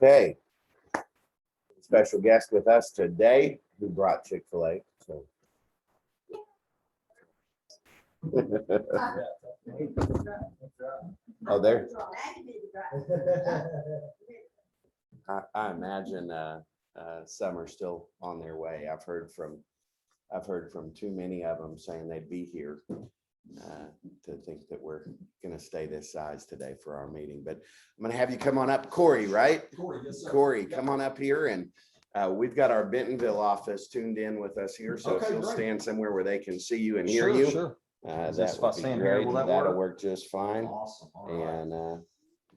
Okay. Special guest with us today who brought Chick-fil-A. So. Oh, there. I imagine some are still on their way. I've heard from too many of them saying they'd be here to think that we're going to stay this size today for our meeting. But I'm going to have you come on up, Corey, right? Corey, yes, sir. Corey, come on up here, and we've got our Bentonville office tuned in with us here. So Okay, if you'll great. stand somewhere where they can see you and hear Sure, you, sure. that if I would be stand here, great. will that That'll work? work just fine. Awesome. All right. And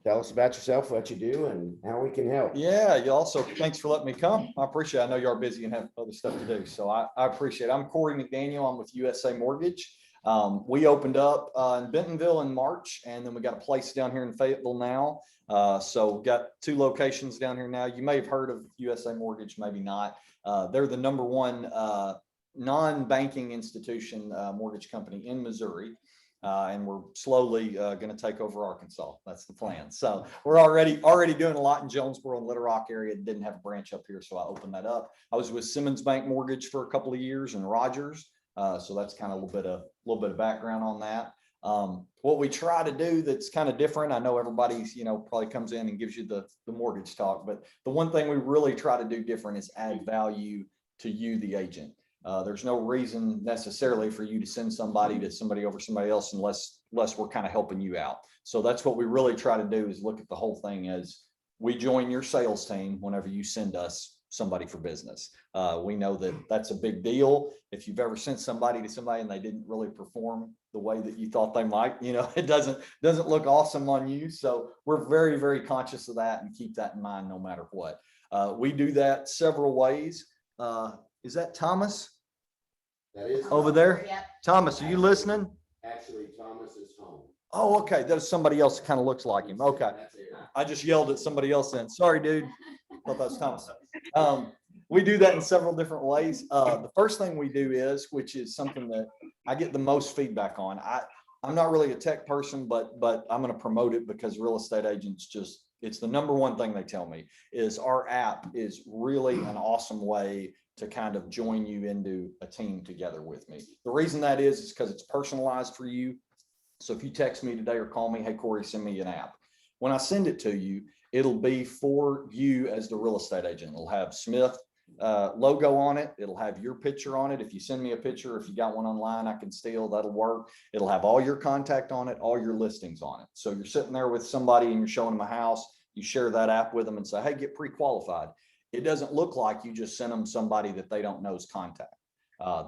tell us about yourself, what you do, and how we can help. Yeah, you also, thanks for letting me come. I appreciate it. I know you are busy and have other stuff to do, so I appreciate it. I'm Corey McDaniel. I'm with USA Mortgage. We opened up in Bentonville in March, and then we got a place down here in Fayetteville now. So we've got 2 locations down here now. You may have heard of USA Mortgage, maybe not. They're the #1 non-banking institution mortgage company in Missouri. And we're slowly going to take over Arkansas. That's the plan. So we're already doing a lot in Jonesboro and Little Rock area. Didn't have a branch up here, so I opened that up. I was with Simmons Bank Mortgage for a couple of years and Rogers. So that's kind of a little bit of background on that. What we try to do that's kind of different. I know everybody's, probably comes in and gives you the mortgage talk, but the one thing we really try to do different is add value to you, the agent. There's no reason necessarily for you to send somebody to somebody over somebody else unless we're kind of helping you out. So that's what we really try to do, is look at the whole thing as we join your sales team whenever you send us somebody for business. We know that that's a big deal. If you've ever sent somebody to somebody and they didn't really perform the way that you thought they might, it doesn't look awesome on you. So we're very, very conscious of that and keep that in mind no matter what. We do that several ways. Is that Thomas? That is Over there? Yeah. Thomas, are you listening? Actually, Thomas is home. Oh, okay. There's somebody else that kind of looks like him. Okay. I just yelled at somebody else then. Sorry, dude. Thought that was Thomas. We do that in several different ways. The first thing we do is, which is something that I get the most feedback on. I'm not really a tech person, but I'm going to promote it because real estate agents it's the #1 thing they tell me is our app is really an awesome way to kind of join you into a team together with me. The reason that is because it's personalized for you. So if you text me today or call me, hey, Corey, send me an app. When I send it to you, it'll be for you as the real estate agent. It'll have Smith logo on it. It'll have your picture on it. If you send me a picture, if you got one online, I can steal, that'll work. It'll have all your contact on it, all your listings on it. So you're sitting there with somebody and you're showing them a house, you share that app with them and say, hey, get pre-qualified. It doesn't look like you just sent them somebody that they don't know's contact.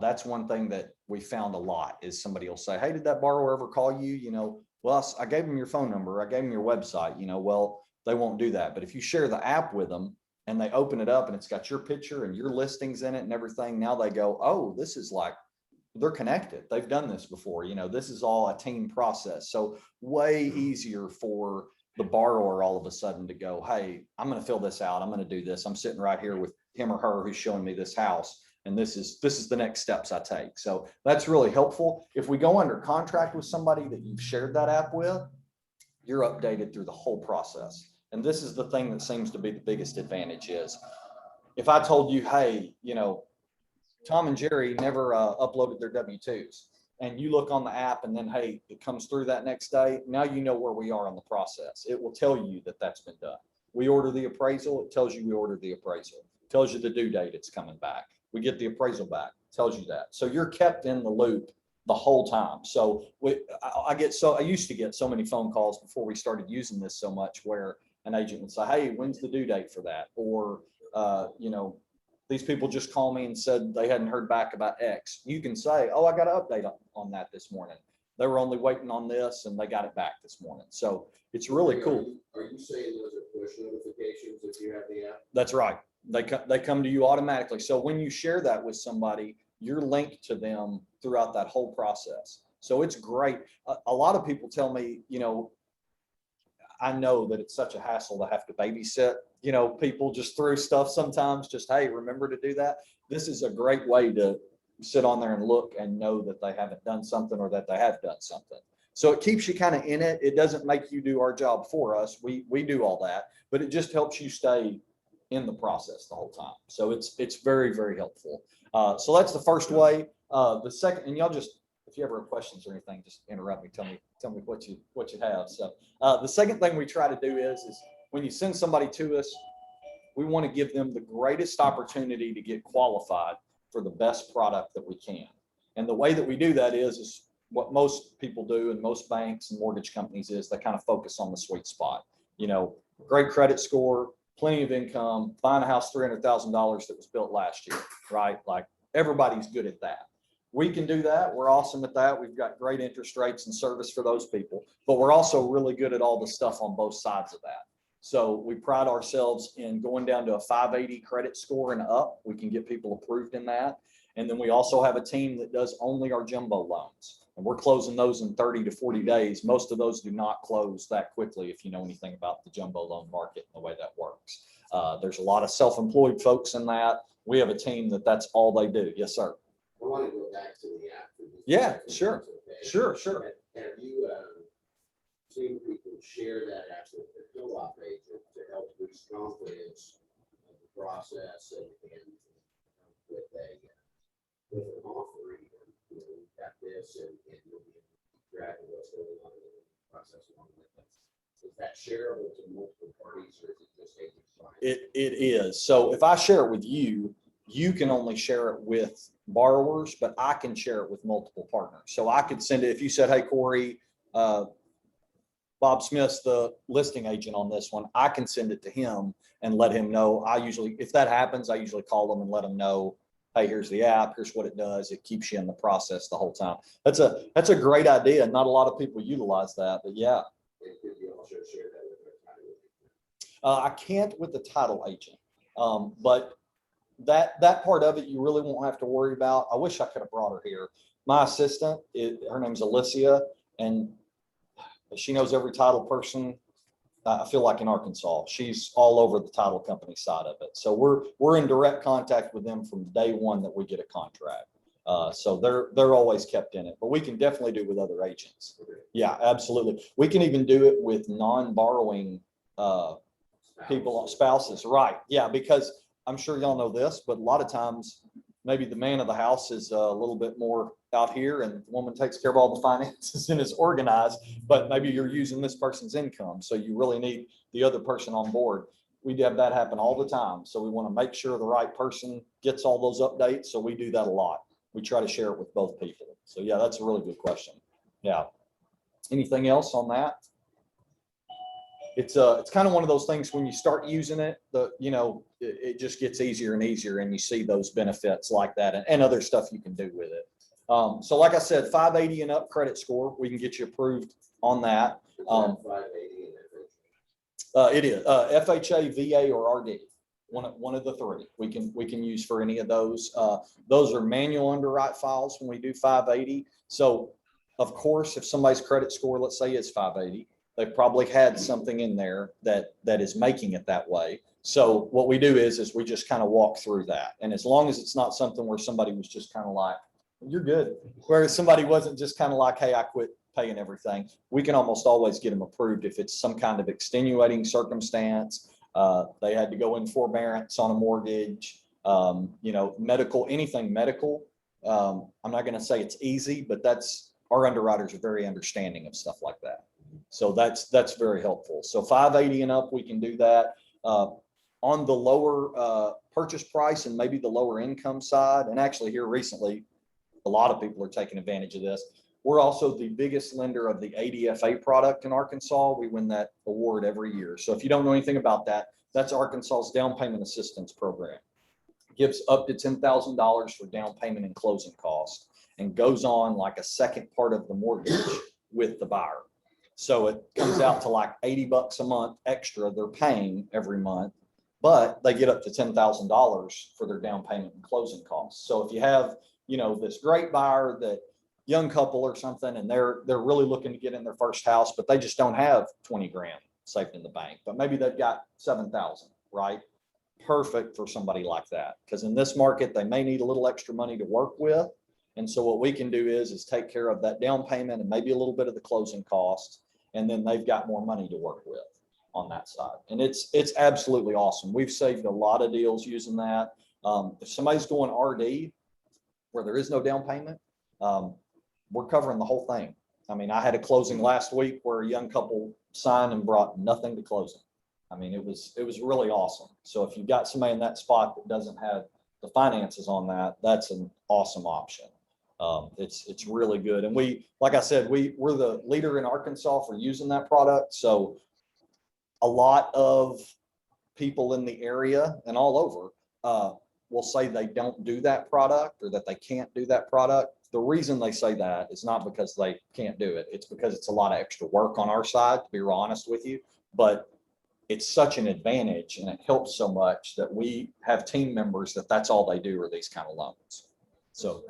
That's one thing that we found a lot is somebody will say, hey, did that borrower ever call you? Well, I gave them your phone number. I gave them your website, well, they won't do that. But if you share the app with them and they open it up and it's got your picture and your listings in it and everything, now they go, oh, this is like, they're connected. They've done this before. This is all a team process. So way easier for the borrower all of a sudden to go, hey, I'm going to fill this out. I'm going to do this. I'm sitting right here with him or her who's showing me this house. And this is the next steps I take. So that's really helpful. If we go under contract with somebody that you've shared that app with, you're updated through the whole process. And this is the thing that seems to be the biggest advantage is if I told you, hey, Tom and Jerry never uploaded their W-2s. And you look on the app and then, hey, it comes through that next day. Now you know where we are on the process. It will tell you that that's been done. We order the appraisal. It tells you we ordered the appraisal. It tells you the due date it's coming back. We get the appraisal back. It tells you that. So you're kept in the loop the whole time. So I used to get so many phone calls before we started using this so much where an agent would say, hey, when's the due date for that? Or, these people just call me and said they hadn't heard back about X. You can say, oh, I got an update on that this morning. They were only waiting on this and they got it back this morning. So it's really cool. Are you saying those are push notifications if you have the app? That's right. They come to you automatically. So when you share that with somebody, you're linked to them throughout that whole process. So it's great. A lot of people tell me, I know that it's such a hassle to have to babysit, people just through stuff sometimes, just, hey, remember to do that. This is a great way to sit on there and look and know that they haven't done something or that they have done something. So it keeps you kind of in it. It doesn't make you do our job for us. We do all that, but it just helps you stay in the process the whole time. So it's very, very helpful. So that's the first way. The second, and y'all just, if you ever have questions or anything, just interrupt me. Tell me what you have. So the second thing we try to do is when you send somebody to us, we want to give them the greatest opportunity to get qualified for the best product that we can. And the way that we do that is what most people do and most banks and mortgage companies is they kind of focus on the sweet spot. Great credit score, plenty of income, buying a house $300,000 that was built last year, right? Like everybody's good at that. We can do that. We're awesome at that. We've got great interest rates and service for those people, but we're also really good at all the stuff on both sides of that. So we pride ourselves in going down to a 580 credit score and up. We can get people approved in that. And then we also have a team that does only our jumbo loans. And we're closing those in 30 to 40 days. Most of those do not close that quickly if you know anything about the jumbo loan market and the way that works. There's a lot of self-employed folks in that. We have a team that's all they do. Yes, sir. I want to go back to the app. Yeah, sure. Okay. Sure. Have you seen people share that app with the co-op agent to help boost confidence of the process and with an offering, we've got this and you'll be tracking what's going on in the process along with it. Is that shareable to multiple parties or is it just agent side? It is. So if I share it with you, you can only share it with borrowers, but I can share it with multiple partners. So I could send it, if you said, hey, Corey, Bob Smith's the listing agent on this one, I can send it to him and let him know. If that happens, I usually call them and let them know, hey, here's the app, here's what it does. It keeps you in the process the whole time. That's a great idea. Not a lot of people utilize that, but yeah. Could you also share that with their title agent? I can't with the title agent, but that part of it you really won't have to worry about. I wish I could have brought her here. My assistant, her name's Alicia, and she knows every title person. I feel like in Arkansas, she's all over the title company side of it. So we're in direct contact with them from day one that we get a contract. So they're always kept in it, but we can definitely do it with other agents. Yeah, absolutely. We can even do it with non-borrowing people, spouses, right? Yeah, because I'm sure y'all know this, but a lot of times maybe the man of the house is a little bit more out here and the woman takes care of all the finances and is organized, but maybe you're using this person's income. So you really need the other person on board. We have that happen all the time. So we want to make sure the right person gets all those updates. So we do that a lot. We try to share it with both people. So yeah, that's a really good question. Yeah. Anything else on that? It's kind of one of those things when you start using it, it just gets easier and easier and you see those benefits like that and other stuff you can do with it. So like I said, 580 and up credit score, we can get you approved on that. 580 and It is FHA, VA, or RD. One of the three we can use for any of those. Those are manual underwrite files when we do 580. So of course, if somebody's credit score, let's say is 580, they probably had something in there that is making it that way. So what we do is we just kind of walk through that. And as long as it's not something where somebody was just kind of like, you're good. Whereas somebody wasn't just kind of like, hey, I quit paying everything. We can almost always get them approved if it's some kind of extenuating circumstance. They had to go in forbearance on a mortgage, medical, anything medical. I'm not going to say it's easy, but our underwriters are very understanding of stuff like that. So that's very helpful. So 580 and up, we can do that. On the lower purchase price and maybe the lower income side, and actually here recently, a lot of people are taking advantage of this. We're also the biggest lender of the ADFA product in Arkansas. We win that award every year. So if you don't know anything about that, that's Arkansas's down payment assistance program. It gives up to $10,000 for down payment and closing costs and goes on like a second part of the mortgage with the buyer. So it comes out to like $80 a month extra they're paying every month, but they get up to $10,000 for their down payment and closing costs. So if you have, this great buyer, that young couple or something, and they're really looking to get in their first house, but they just don't have 20 grand saved in the bank, but maybe they've got 7,000, right? Perfect for somebody like that. Because in this market, they may need a little extra money to work with. And so what we can do is take care of that down payment and maybe a little bit of the closing costs. And then they've got more money to work with on that side. And it's absolutely awesome. We've saved a lot of deals using that. If somebody's going RD where there is no down payment, we're covering the whole thing. I mean, I had a closing last week where a young couple signed and brought nothing to closing. I mean, it was really awesome. So if you've got somebody in that spot that doesn't have the finances on that, that's an awesome option. It's really good. And like I said, we're the leader in Arkansas for using that product. So a lot of people in the area and all over will say they don't do that product or that they can't do that product. The reason they say that is not because they can't do it. It's because it's a lot of extra work on our side, to be real honest with you. But it's such an advantage and it helps so much that we have team members that's all they do are these kind of loans. So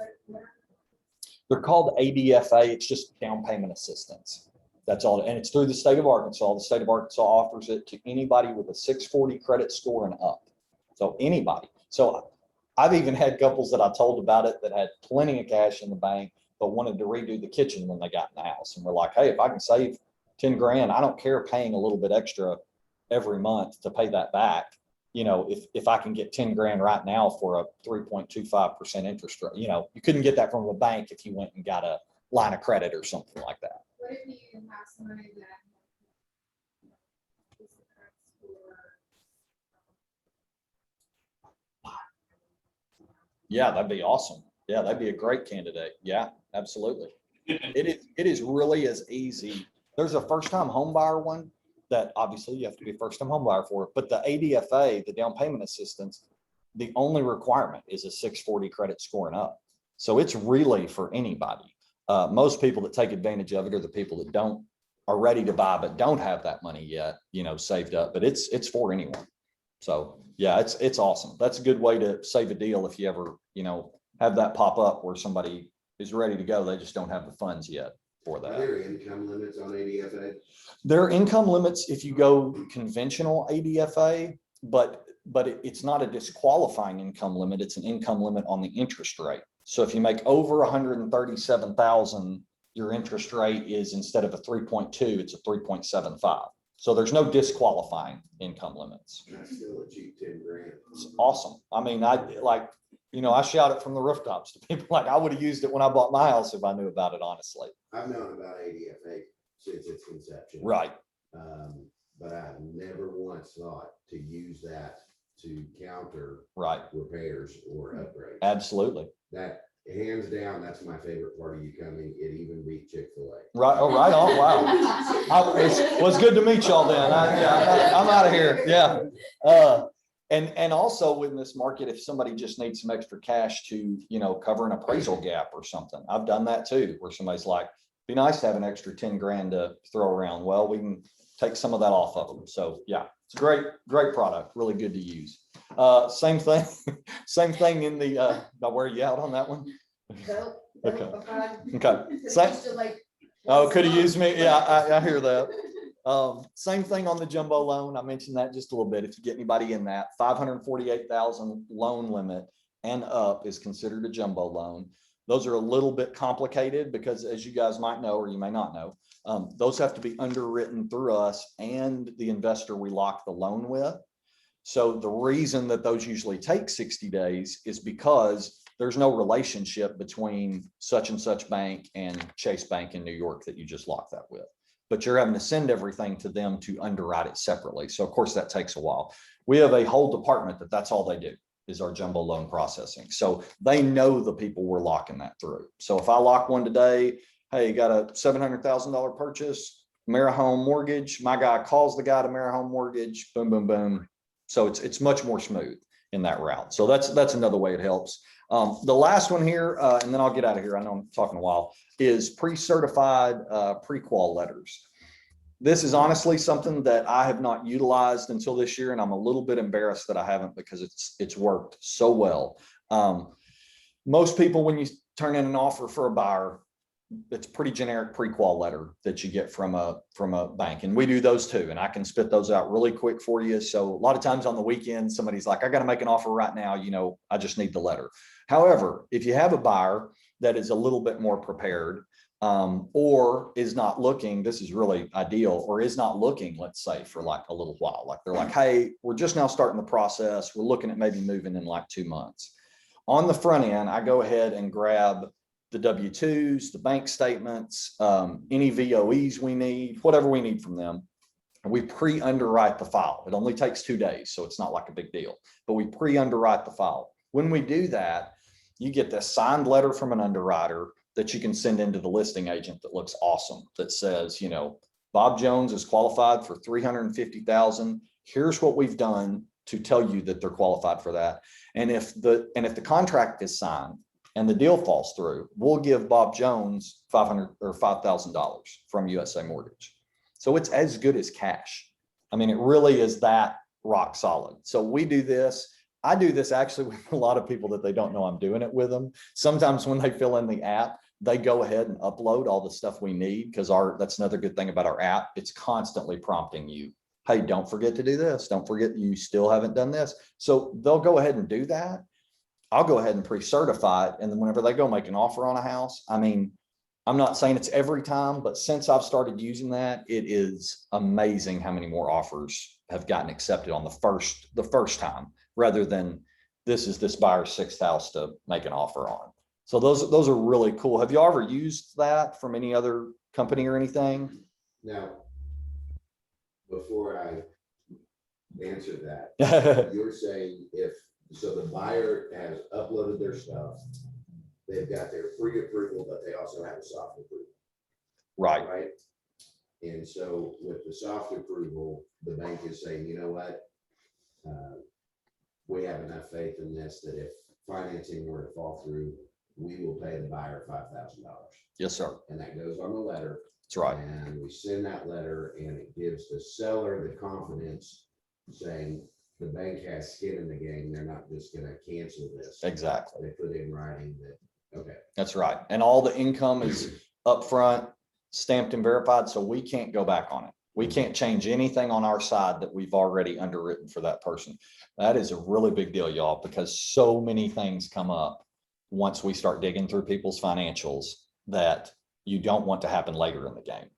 they're called ADFA. It's just down payment assistance. That's all. And it's through the state of Arkansas. The state of Arkansas offers it to anybody with a 640 credit score and up. So anybody. So I've even had couples that I told about it that had plenty of cash in the bank, but wanted to redo the kitchen when they got in the house. And we're like, hey, if I can save 10 grand, I don't care paying a little bit extra every month to pay that back. You know, if I can get 10 grand right now for a 3.25% interest rate, you know, you couldn't get that from a bank if you went and got a line of credit or something like that. What if you have somebody that Yeah, that'd be awesome. Yeah, that'd be a great candidate. Yeah, absolutely. It is really as easy. There's a first time home buyer one that obviously you have to be a first time home buyer for, but the ADFA, the down payment assistance, the only requirement is a 640 credit score and up. So it's really for anybody. Most people that take advantage of it are the people that are ready to buy, but don't have that money yet, you know, saved up, but it's for anyone. So yeah, it's awesome. That's a good way to save a deal if you ever, you know, have that pop up where somebody is ready to go. They just don't have the funds yet for that. Are there income limits on ADFA? There are income limits if you go conventional ADFA, but it's not a disqualifying income limit. It's an income limit on the interest rate. So if you make over 137,000, your interest rate is, instead of a 3.2, it's a 3.75. So there's no disqualifying income limits. That's still a cheap 10 grand. It's awesome. I mean, I shout it from the rooftops to people, like I would have used it when I bought my house if I knew about it, honestly. I've known about ADFA since its conception. Right. But I've never once thought to use that to counter Right. repairs or upgrades. Absolutely. That hands down, that's my favorite part of you coming. It even beat Chick-fil-A. Right. Oh, right on. Wow. It was good to meet y'all then. I'm out of here. Yeah. And also in this market, if somebody just needs some extra cash to, you know, cover an appraisal gap or something, I've done that too, where somebody's like, be nice to have an extra 10 grand to throw around. Well, we can take some of that off of them. So yeah, it's a great product. Really good to use. Same thing in the, I'll wear you out on that one. Okay. Okay. Oh, could have used me. Yeah, I hear that. Same thing on the jumbo loan. I mentioned that just a little bit. If you get anybody in that 548,000 loan limit and up is considered a jumbo loan. Those are a little bit complicated because, as you guys might know, or you may not know, those have to be underwritten through us and the investor we lock the loan with. So the reason that those usually take 60 days is because there's no relationship between such and such bank and Chase Bank in New York that you just lock that with. But you're having to send everything to them to underwrite it separately. So of course that takes a while. We have a whole department that's all they do is our jumbo loan processing. So they know the people we're locking that through. So if I lock one today, hey, got a $700,000 purchase, AmeriHome Mortgage, my guy calls the guy to AmeriHome Mortgage, boom, boom, boom. So it's much more smooth in that route. So that's another way it helps. The last one here, and then I'll get out of here, I know I'm talking a while, is pre-certified pre-qual letters. This is honestly something that I have not utilized until this year, and I'm a little bit embarrassed that I haven't because it's worked so well. Most people, when you turn in an offer for a buyer, it's pretty generic pre-qual letter that you get from a bank, and we do those too, and I can spit those out really quick for you. So a lot of times on the weekend, somebody's like, I got to make an offer right now, you know, I just need the letter. However, if you have a buyer that is a little bit more prepared, or is not looking, this is really ideal, or is not looking, let's say, for like a little while. Like they're like, hey, we're just now starting the process. We're looking at maybe moving in like 2 months. On the front end, I go ahead and grab the W-2s, the bank statements, any VOEs we need, whatever we need from them. And we pre-underwrite the file. It only takes 2 days, so it's not like a big deal, but we pre-underwrite the file. When we do that, you get this signed letter from an underwriter that you can send into the listing agent that looks awesome, that says, you know, Bob Jones is qualified for 350,000. Here's what we've done to tell you that they're qualified for that. And if the contract is signed and the deal falls through, we'll give Bob Jones $500 or $5,000 from USA Mortgage. So it's as good as cash. I mean, it really is that rock solid. So we do this. I do this actually with a lot of people that they don't know I'm doing it with them. Sometimes when they fill in the app, they go ahead and upload all the stuff we need, because that's another good thing about our app. It's constantly prompting you, hey, don't forget to do this. Don't forget you still haven't done this. So they'll go ahead and do that. I'll go ahead and pre-certify it. And then whenever they go make an offer on a house, I mean, I'm not saying it's every time, but since I've started using that, it is amazing how many more offers have gotten accepted on the first time, rather than this is this buyer's 6th house to make an offer on. So those are really cool. Have you ever used that from any other company or anything? Now, before I answer that, you're saying so the buyer has uploaded their stuff, they've got their pre-approval, but they also have a soft approval. Right. Right. And so with the soft approval, the bank is saying, you know what? We have enough faith in this that if financing were to fall through, we will pay the buyer $5,000. Yes, sir. And that goes on the letter. That's right. And we send that letter, and it gives the seller the confidence, saying the bank has skin in the game. They're not just going to cancel this. Exactly. They put in writing that, okay. That's right. And all the income is upfront, stamped and verified, so we can't go back on it. We can't change anything on our side that we've already underwritten for that person. That is a really big deal, y'all, because so many things come up once we start digging through people's financials that you don't want to happen later in the game.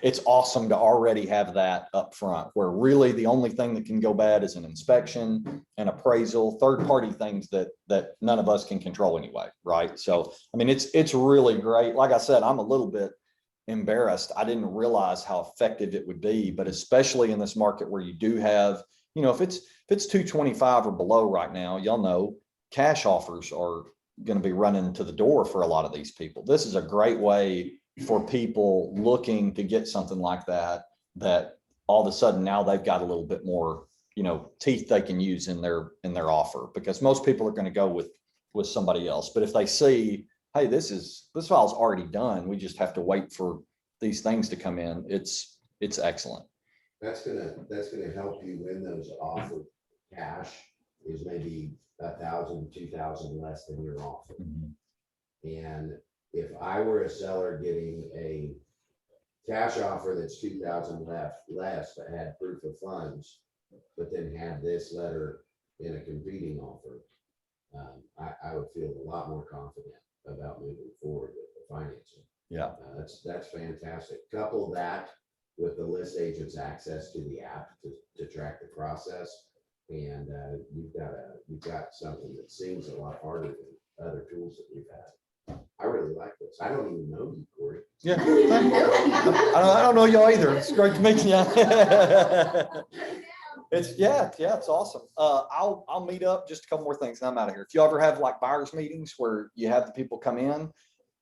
It's awesome to already have that up front, where really the only thing that can go bad is an inspection, an appraisal, third-party things that none of us can control anyway, right? So, I mean, it's really great. Like I said, I'm a little bit embarrassed. I didn't realize how effective it would be, but especially in this market where you do have, you know, if it's 225 or below right now, y'all know cash offers are going to be running to the door for a lot of these people. This is a great way for people looking to get something like that all of a sudden now they've got a little bit more, you know, teeth they can use in their offer, because most people are going to go with somebody else. But if they see, hey, this file's already done, we just have to wait for these things to come in, it's excellent. That's gonna help you win those offer. Cash is maybe 1,000, 2,000 less than your offer. And if I were a seller getting a cash offer that's 2,000 less, but had proof of funds, but then had this letter in a competing offer, I would feel a lot more confident about moving forward with the financing. Yeah. That's fantastic. Couple that with the list agent's access to the app to track the process, and you've got something that seems a lot harder than other tools that we've had. I really like this. I don't even know you, Corey. Yeah. I don't know y'all either. It's great to meet you. It's awesome. I'll meet up, just a couple more things and I'm out of here. If you ever have like buyers meetings where you have the people come in,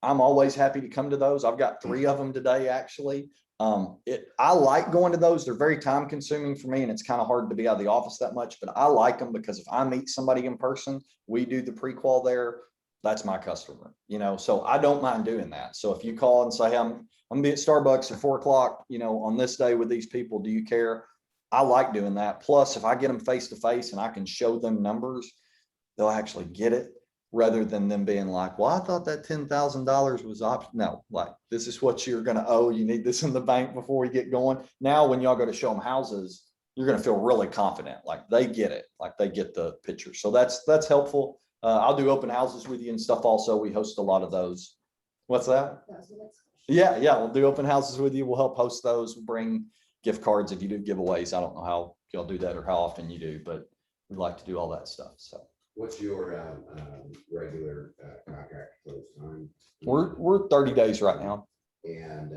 I'm always happy to come to those. I've got 3 of them today, actually. I like going to those. They're very time consuming for me, and it's kind of hard to be out of the office that much, but I like them because if I meet somebody in person, we do the pre-qual there, that's my customer, you know, so I don't mind doing that. So if you call and say, I'm gonna be at Starbucks at 4 o'clock, you know, on this day with these people, do you care? I like doing that. Plus, if I get them face to face and I can show them numbers, they'll actually get it, rather than them being like, well, I thought that $10,000 was option. No, like, this is what you're going to owe. You need this in the bank before we get going. Now, when y'all go to show them houses, you're going to feel really confident. Like they get it, like they get the picture. So that's helpful. I'll do open houses with you and stuff also. We host a lot of those. What's that? Yeah, we'll do open houses with you. We'll help host those. We'll bring gift cards if you do giveaways. I don't know how y'all do that or how often you do, but we like to do all that stuff. So What's your regular contract close time? we're 30 days right now. And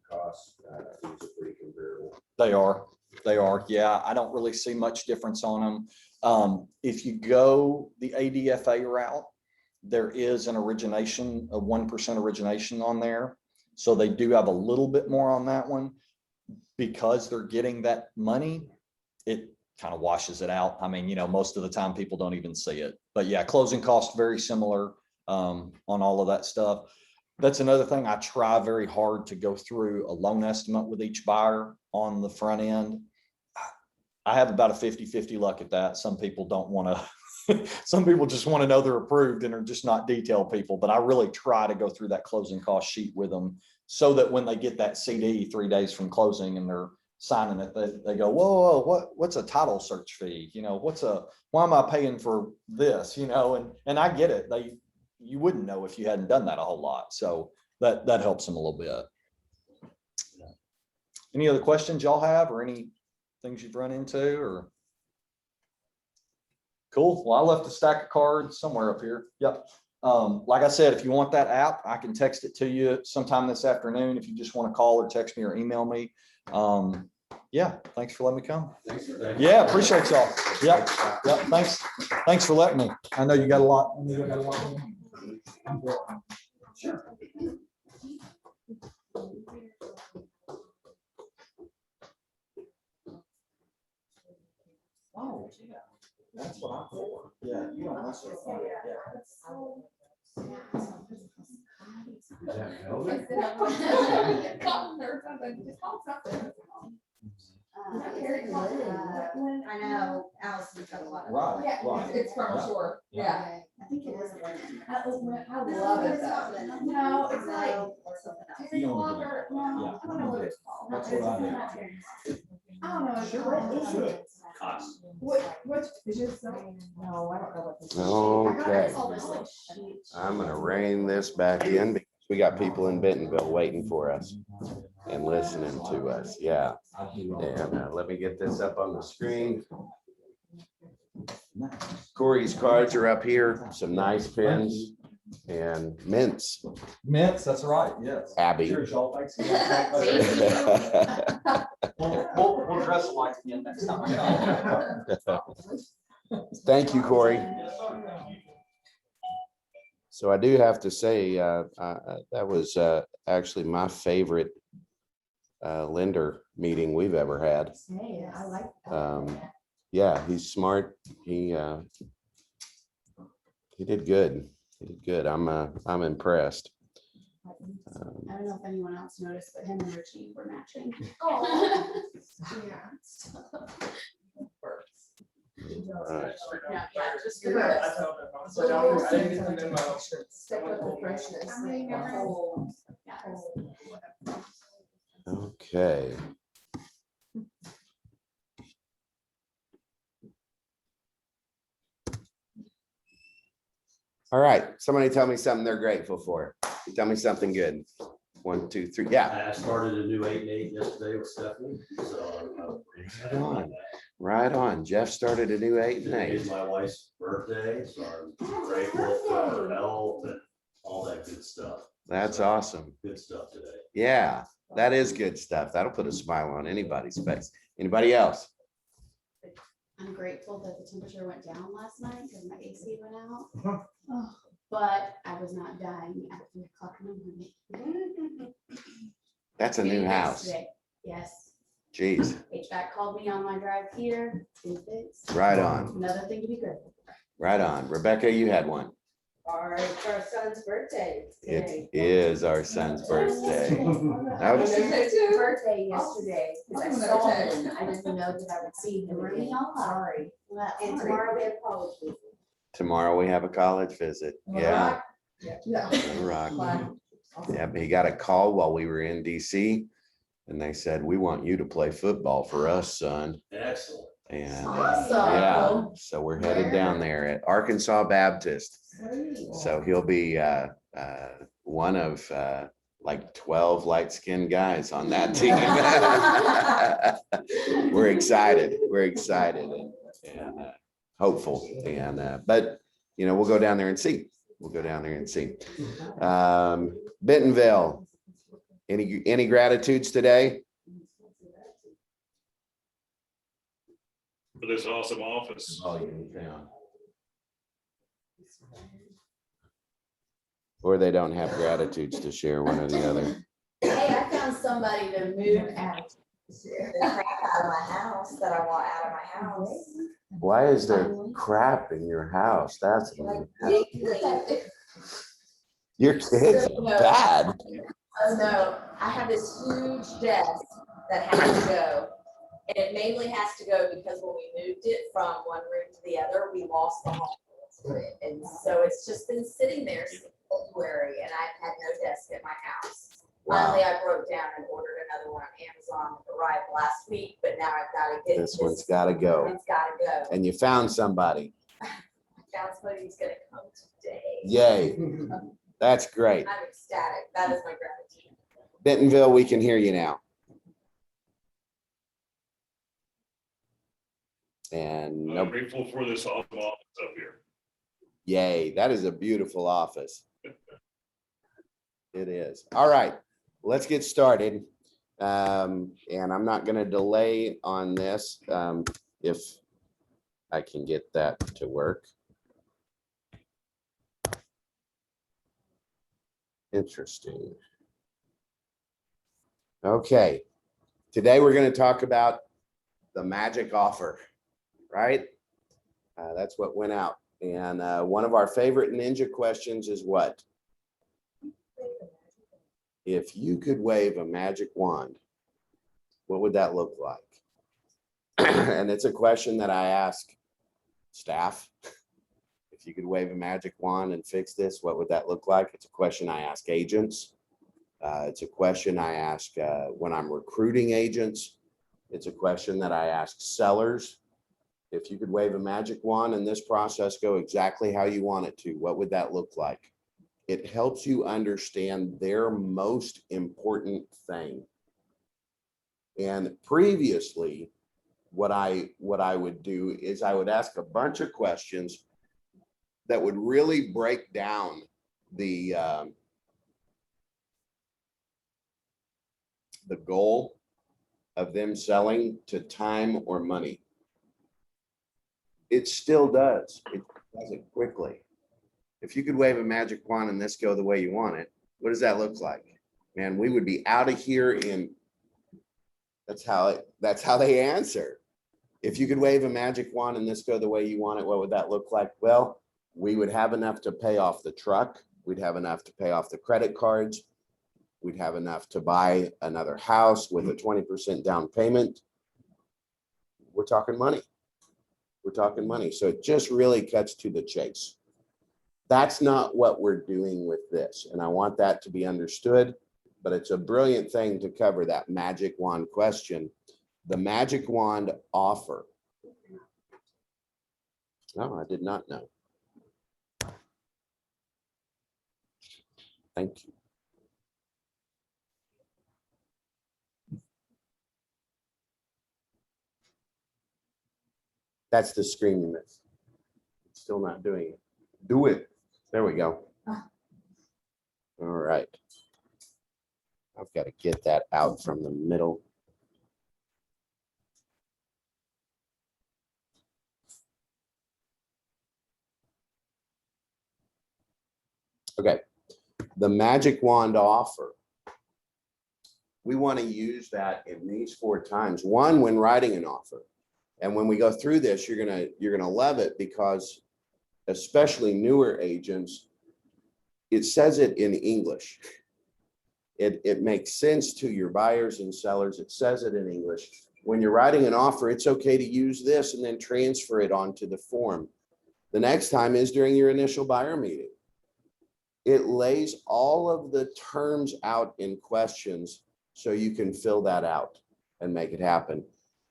costs, these are pretty comparable. They are. Yeah, I don't really see much difference on them. If you go the ADFA route, there is an origination, a 1% origination on there. So they do have a little bit more on that one because they're getting that money. It kind of washes it out. I mean, most of the time people don't even see it, but yeah, closing costs very similar on all of that stuff. That's another thing. I try very hard to go through a loan estimate with each buyer on the front end. I have about a 50-50 luck at that. Some people don't want to, some people just want to know they're approved and are just not detail people, but I really try to go through that closing cost sheet with them so that when they get that CD 3 days from closing and they're signing it, they go, whoa, what's a title search fee? Why am I paying for this? And I get it. You wouldn't know if you hadn't done that a whole lot. So that helps them a little bit. Any other questions y'all have or any things you've run into or? Cool. Well, I left a stack of cards somewhere up here. Yep. Like I said, if you want that app, I can text it to you sometime this afternoon. If you just want to call or text me or email me. Yeah. Thanks for letting me come. Yeah. Appreciate y'all. Yep. Thanks for letting me. I know you got a lot. Sure. Oh, yeah. That's what I'm for. Yeah, you don't mess with it. I know Allison's got a lot of. Right. Yeah, it's from shore. Yeah. I think it is. I love it. No, it's like. You don't Longer. No, I don't know what it's called. That's what I do. I don't know. Sure. Which is it? No, I don't know what this is. Okay. All this like sheet. I'm gonna rein this back in because we got people in Bentonville waiting for us and listening to us. Yeah. And let me get this up on the screen. Corey's cards are up here, some nice pens and mints. Mints, that's right. Yes. Abby. Cheers, y'all. Thanks. We'll dress like you next time. Thank you, Corey. So I do have to say, that was actually my favorite lender meeting we've ever had. Hey, I like that. Yeah, he's smart. He did good. He did good. I'm impressed. I don't know if anyone else noticed, but him and Richie were matching. Oh. Right. Yeah, just You're right. Stick with the freshness. I mean, never- Yeah. Okay. All right, somebody tell me something they're grateful for. Tell me something good. 1, 2, 3. Yeah. I started a new 8-8 yesterday with Stephanie, so. Right on. Right on. Jeff started a new 8 and It's 8. my wife's birthday, so I'm grateful for her health and all that good stuff. That's So, awesome. Good stuff today. Yeah, that is good stuff. That'll put a smile on anybody's face. Anybody else? I'm grateful that the temperature went down last night because my AC went out. Oh, but I was not dying at 3 o'clock in the morning. That's a new Being fixed house. today. Yes, Jeez, HVAC called me on my drive here. Been fixed. right on, Another thing to be grateful for. right on. Rebecca, you had one. Our son's birthday today. It is our son's birthday. I was his birthday yesterday. 'Cause I Oh, saw okay. him. I didn't know that I would see him again. Sorry. Well, And tomorrow we have college visit. Tomorrow we have a college visit. Yeah, Yeah. rock. Fun. Yeah, but he got a call while we were in DC and they said, we want you to play football for us, son. Excellent. And Awesome. yeah, so we're headed down there at Arkansas Baptist. So he'll be one of like 12 light-skinned guys on that team. We're excited. We're excited and hopeful. And but you know, we'll go down there and see. We'll go down there and see. Bentonville, any gratitudes today? For this awesome office. Oh, yeah. Or they don't have gratitudes to share, one or the other. Hey, I found somebody to move out. The crap out of my house that I want out of my house. Why is there crap in your house? That's your kids are bad. Oh, no, I have this huge desk that has to go. And it mainly has to go because when we moved it from one room to the other, we lost the hall to it. And so it's just been sitting there since February and I've had no desk at my house. Finally, I broke down and ordered another one on Amazon. It arrived last week, but now I've got to get This one's gotta go. It's gotta go. And you found somebody. I found somebody who's gonna come today. Yay. That's great. I'm ecstatic. That is my gratitude. Bentonville, we can hear you now. And I'm no, grateful for this awesome office up here. yay, that is a beautiful office. It is. All right, let's get started. And I'm not gonna delay on this, if I can get that to work. Interesting. Okay, today we're gonna talk about the magic offer, right? That's what went out. And one of our favorite ninja questions is what? If you could wave a magic wand, what would that look like? And it's a question that I ask staff. If you could wave a magic wand and fix this, what would that look like? It's a question I ask agents. It's a question I ask when I'm recruiting agents. It's a question that I ask sellers. If you could wave a magic wand and this process go exactly how you want it to, what would that look like? It helps you understand their most important thing. And previously, what I would do is I would ask a bunch of questions that would really break down the goal of them selling to time or money. It still does. It does it quickly. If you could wave a magic wand and this go the way you want it, what does that look like? Man, we would be out of here in, that's how they answer. If you could wave a magic wand and this go the way you want it, what would that look like? Well, we would have enough to pay off the truck. We'd have enough to pay off the credit cards. We'd have enough to buy another house with a 20% down payment. We're talking money. We're talking money. So it just really cuts to the chase. That's not what we're doing with this. And I want that to be understood, but it's a brilliant thing to cover that magic wand question. The magic wand offer. No, I did not know. Thank you. That's the screen you missed. It's still not doing it. Do it. There we go. All right. I've got to get that out from the middle. Okay. The magic wand offer. We want to use that in these 4 times. One, when writing an offer. And when we go through this, you're gonna love it because especially newer agents, it says it in English. It makes sense to your buyers and sellers. It says it in English. When you're writing an offer, it's okay to use this and then transfer it onto the form. The next time is during your initial buyer meeting. It lays all of the terms out in questions so you can fill that out and make it happen.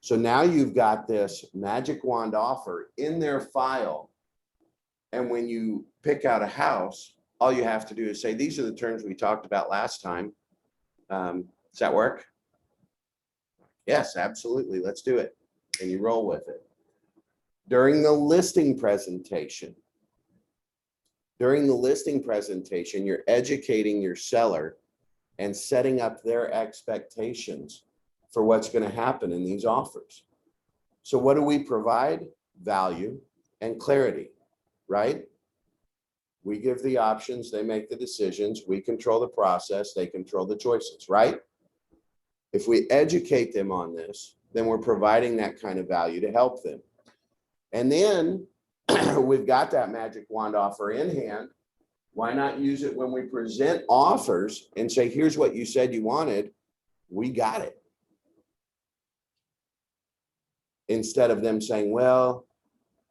So now you've got this magic wand offer in their file. And when you pick out a house, all you have to do is say, these are the terms we talked about last time. Does that work? Yes, absolutely. Let's do it. And you roll with it. During the listing presentation, you're educating your seller and setting up their expectations for what's going to happen in these offers. So what do we provide? Value and clarity, right? We give the options, they make the decisions, we control the process, they control the choices, right? If we educate them on this, then we're providing that kind of value to help them. And then we've got that magic wand offer in hand. Why not use it when we present offers and say, here's what you said you wanted, we got it. Instead of them saying, well,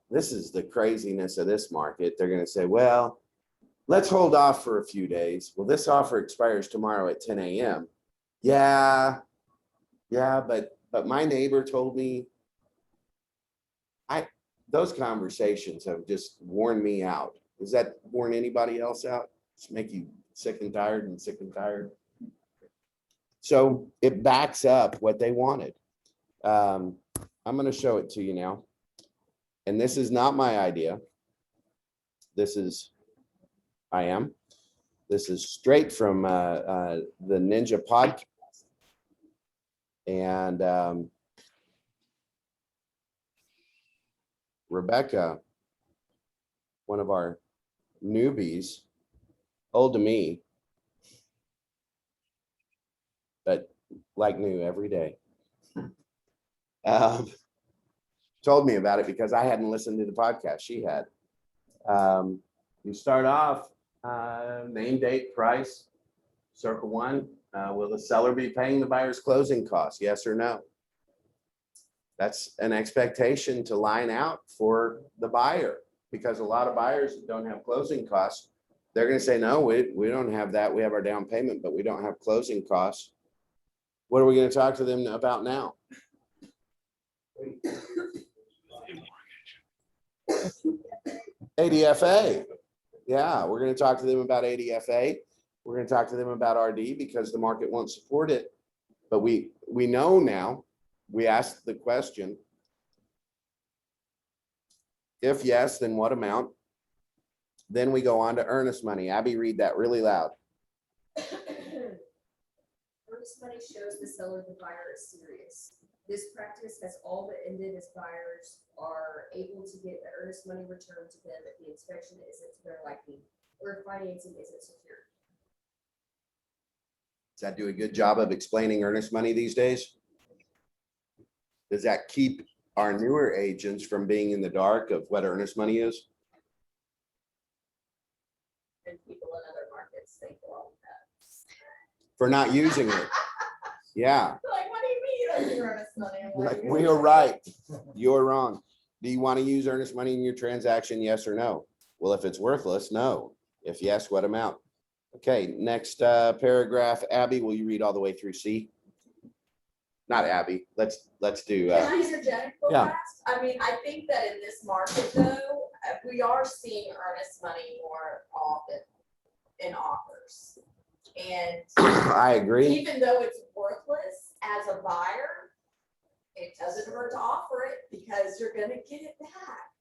this is the craziness of this market. They're going to say, well, let's hold off for a few days. Well, this offer expires tomorrow at 10 a.m. Yeah, but my neighbor told me. Those conversations have just worn me out. Does that worn anybody else out? Just make you sick and tired and sick and tired. So it backs up what they wanted. I'm going to show it to you now. And this is not my idea. This is straight from the Ninja podcast. And Rebecca, one of our newbies, old to me, but like new every day, told me about it because I hadn't listened to the podcast she had. You start off, name, date, price, circle one. Will the seller be paying the buyer's closing costs? Yes or no? That's an expectation to line out for the buyer, because a lot of buyers don't have closing costs. They're going to say, no, we don't have that. We have our down payment, but we don't have closing costs. What are we going to talk to them about now? ADFA. Yeah, we're going to talk to them about ADFA. We're going to talk to them about RD because the market won't support it. But we know now, we asked the question, if yes, then what amount? Then we go on to earnest money. Abby, read that really loud. Earnest money shows the seller the buyer is serious. This practice has all but ended as buyers are able to get the earnest money returned to them if the inspection isn't to their liking or if financing isn't secured. Does that do a good job of explaining earnest money these days? Does that keep our newer agents from being in the dark of what earnest money is? And people in other markets think, well, that's. For not using it. Yeah. Like, what do you mean you don't do earnest money? I'm Like, we are right. You're wrong. Do you want to use earnest money in your transaction? Yes or no? Well, if it's worthless, no. If yes, what amount? Okay, next paragraph. Abby, will you read all the way through C? Not Abby. Let's do. Can I interject real yeah. fast? I mean, I think that in this market though, we are seeing earnest money more often in offers. And I agree. even though it's worthless as a buyer, it doesn't hurt to offer it because you're gonna get it back.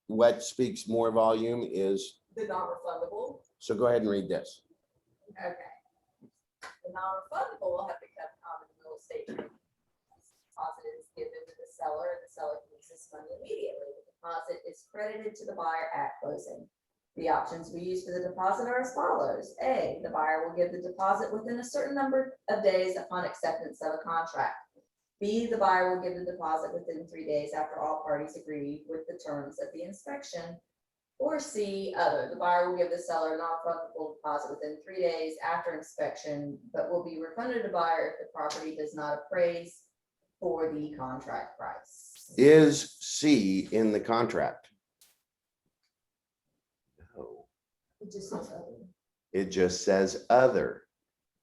What speaks more volume is, The non-refundable. so go ahead and read this. Okay. The non-refundable will have become common in real estate. Deposit is given to the seller and the seller can use this money immediately. The deposit is credited to the buyer at closing. The options we use for the deposit are as follows. A, the buyer will give the deposit within a certain number of days upon acceptance of a contract. B, the buyer will give the deposit within 3 days after all parties agree with the terms of the inspection. Or C, other, the buyer will give the seller a non-refundable deposit within 3 days after inspection, but will be refunded to buyer if the property does not appraise for the contract price. Is C in the contract? No. It just says other. It just says other.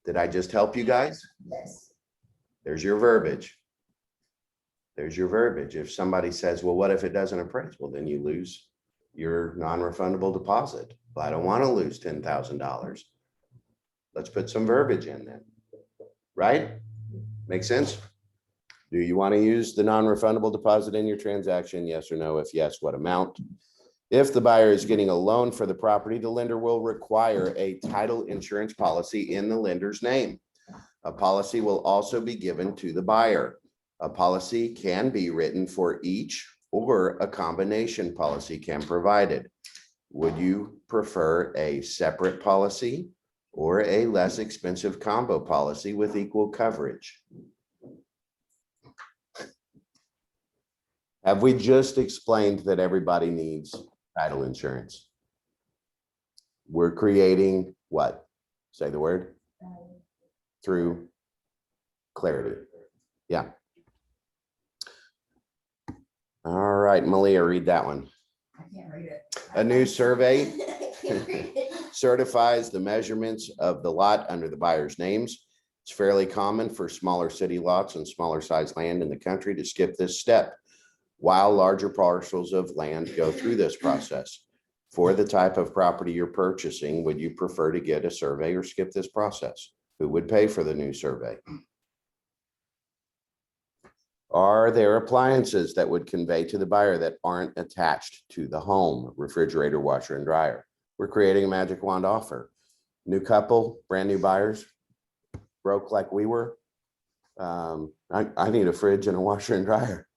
Did I just help you guys? Yes. There's your verbiage. There's your verbiage. If somebody says, well, what if it doesn't appraise? Well, then you lose your non-refundable deposit. Well, I don't want to lose $10,000. Let's put some verbiage in then, right? Make sense? Do you want to use the non-refundable deposit in your transaction? Yes or no? If yes, what amount? If the buyer is getting a loan for the property, the lender will require a title insurance policy in the lender's name. A policy will also be given to the buyer. A policy can be written for each, or a combination policy can be provided. Would you prefer a separate policy or a less expensive combo policy with equal coverage? Have we just explained that everybody needs title insurance? We're creating what? Say the word. Through clarity. Yeah. All right, Malia, read that one. I can't read it. A new survey certifies the measurements of the lot under the buyer's names. It's fairly common for smaller city lots and smaller size land in the country to skip this step, while larger parcels of land go through this process. For the type of property you're purchasing, would you prefer to get a survey or skip this process? Who would pay for the new survey? Are there appliances that would convey to the buyer that aren't attached to the home? Refrigerator, washer, and dryer. We're creating a magic wand offer. New couple, brand new buyers, broke like we were. I need a fridge and a washer and dryer.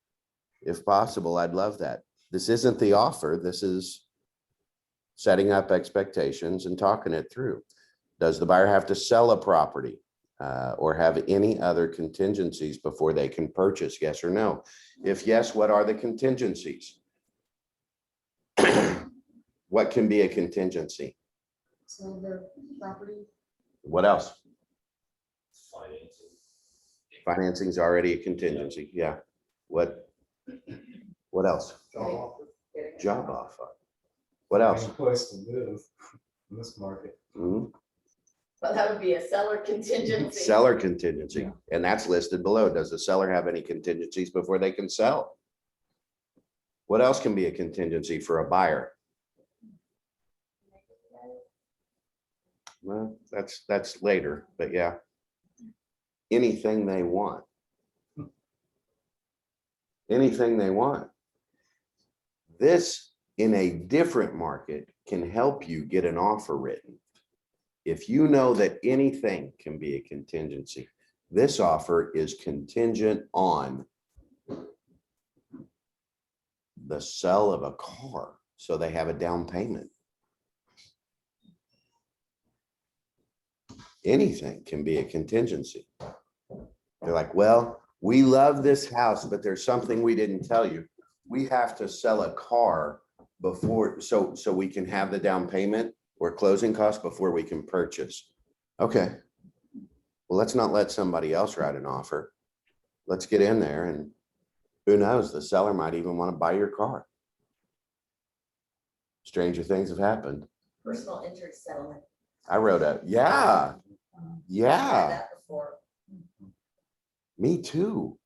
If possible, I'd love that. This isn't the offer. This is setting up expectations and talking it through. Does the buyer have to sell a property or have any other contingencies before they can purchase? Yes or no? If yes, what are the contingencies? What can be a contingency? So their property. What else? Financing. Financing is already a contingency. Yeah. What else? Job offer. What else? Place to live in this market. Mhm. But that would be a seller contingency. Seller contingency, and that's listed below. Does the seller have any contingencies before they can sell? What else can be a contingency for a buyer? Well, that's later, but yeah. Anything they want. Anything they want. This, in a different market, can help you get an offer written. If you know that anything can be a contingency, this offer is contingent on the sale of a car, so they have a down payment. Anything can be a contingency. They're like, well, we love this house, but there's something we didn't tell you. We have to sell a car before, so we can have the down payment or closing costs before we can purchase. Okay. Well, let's not let somebody else write an offer. Let's get in there, and who knows, the seller might even want to buy your car. Stranger things have happened. Personal injury settlement. I wrote a, yeah, I've yeah, had that before. me too.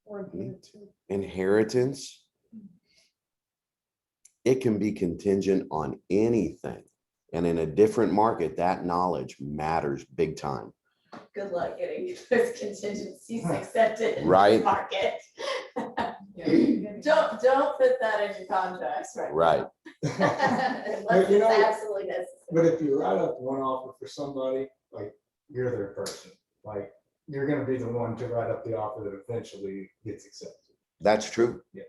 Or Me too. Inheritance. It can be contingent on anything. And in a different market, that knowledge matters big time. Good luck getting those contingencies accepted in the Right. market. Don't put that in your contracts right Right. Unless But you it's know- absolutely necessary. But if you write up one offer for somebody, like you're their person, like you're gonna be the one to write up the offer that eventually gets accepted. That's true. Yeah.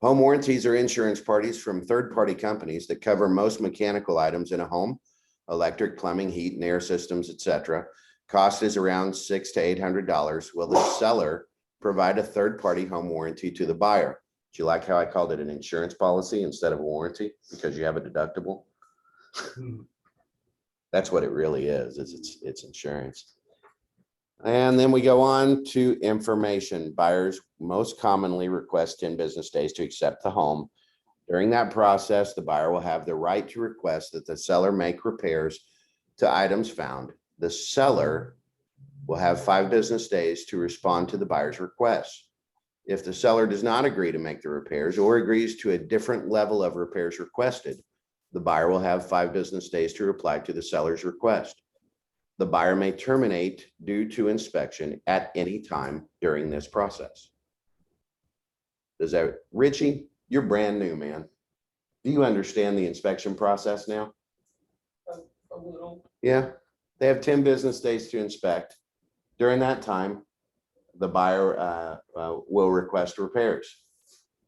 Home warranties are insurance parties from third-party companies that cover most mechanical items in a home: electric, plumbing, heat and air systems, etc. Cost is around $600 to $800. Will the seller provide a third-party home warranty to the buyer? Do you like how I called it an insurance policy instead of a warranty? Because you have a deductible. That's what it really is. It's insurance. And then we go on to information. Buyers most commonly request 10 business days to accept the home. During that process, the buyer will have the right to request that the seller make repairs to items found. The seller will have 5 business days to respond to the buyer's request. If the seller does not agree to make the repairs or agrees to a different level of repairs requested, the buyer will have 5 business days to reply to the seller's request. The buyer may terminate due to inspection at any time during this process. Does that, Richie, you're brand new, man. Do you understand the inspection process now? A little. Yeah, they have 10 business days to inspect. During that time, the buyer will request repairs.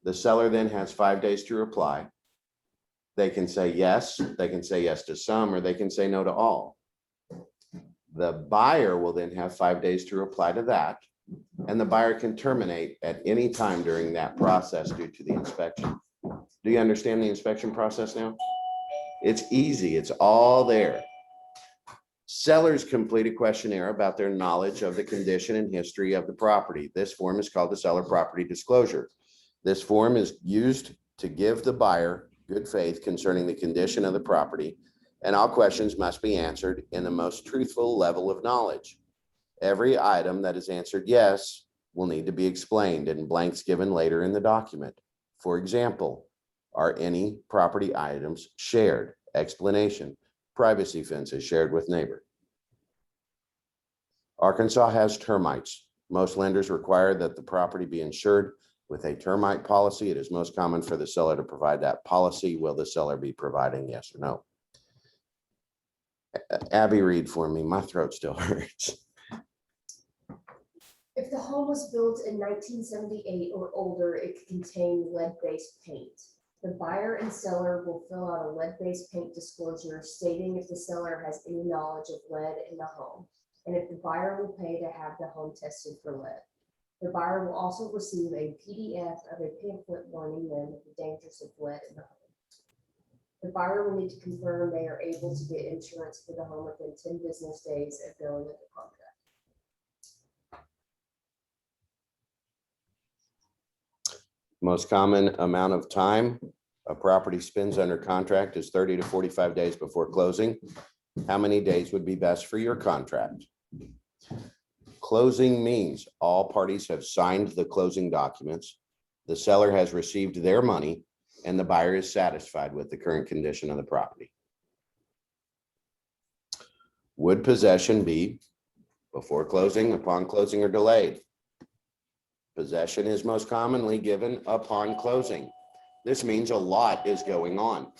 The seller then has 5 days to reply. They can say yes to some, or they can say no to all. The buyer will then have 5 days to reply to that, and the buyer can terminate at any time during that process due to the inspection. Do you understand the inspection process now? It's easy, it's all there. Sellers complete a questionnaire about their knowledge of the condition and history of the property. This form is called the seller property disclosure. This form is used to give the buyer good faith concerning the condition of the property, and all questions must be answered in the most truthful level of knowledge. Every item that is answered yes will need to be explained and blanks given later in the document. For example, are any property items shared? Explanation. Privacy fences shared with neighbor. Arkansas has termites. Most lenders require that the property be insured with a termite policy. It is most common for the seller to provide that policy. Will the seller be providing, yes or no? Abby, read for me. My throat still hurts. If the home was built in 1978 or older, it could contain lead-based paint. The buyer and seller will fill out a lead-based paint disclosure stating if the seller has any knowledge of lead in the home, and if the buyer will pay to have the home tested for lead. The buyer will also receive a PDF of a pamphlet warning them of the dangers of lead in the home. The buyer will need to confirm they are able to get insurance for the home within 10 business days of going into contract. Most common amount of time a property spends under contract is 30 to 45 days before closing. How many days would be best for your contract? Closing means all parties have signed the closing documents, the seller has received their money, and the buyer is satisfied with the current condition of the property. Would possession be before closing, upon closing, or delayed? Possession is most commonly given upon closing. This means a lot is going on.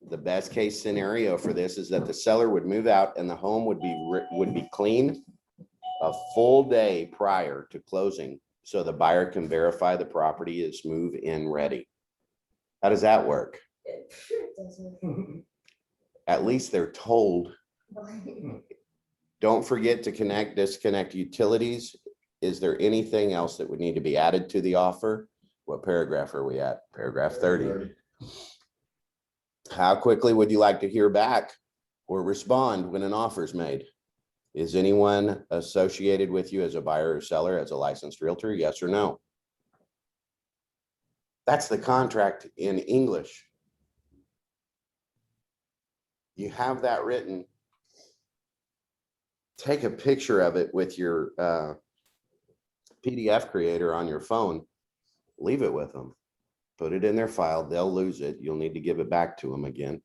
The best case scenario for this is that the seller would move out and the home would be clean a full day prior to closing, so the buyer can verify the property is move-in ready. How does that work? At least they're told. Don't forget to disconnect utilities. Is there anything else that would need to be added to the offer? What paragraph are we at? Paragraph 30. How quickly would you like to hear back or respond when an offer is made? Is anyone associated with you as a buyer or seller, as a licensed realtor? Yes or no? That's the contract in English. You have that written. Take a picture of it with your PDF creator on your phone. Leave it with them. Put it in their file. They'll lose it. You'll need to give it back to them again.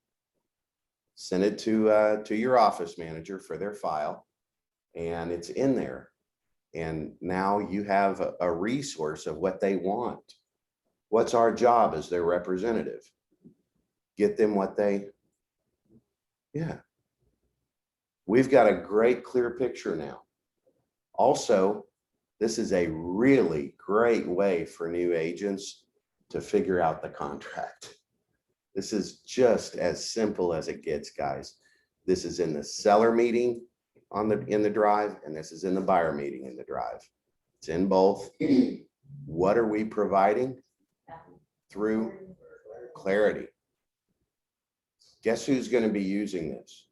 Send it to your office manager for their file, and it's in there. And now you have a resource of what they want. What's our job as their representative? Get them what they, yeah. We've got a great clear picture now. Also, this is a really great way for new agents to figure out the contract. This is just as simple as it gets, guys. This is in the seller meeting in the drive, and this is in the buyer meeting in the drive. It's in both. What are we providing? Through clarity. Guess who's going to be using this?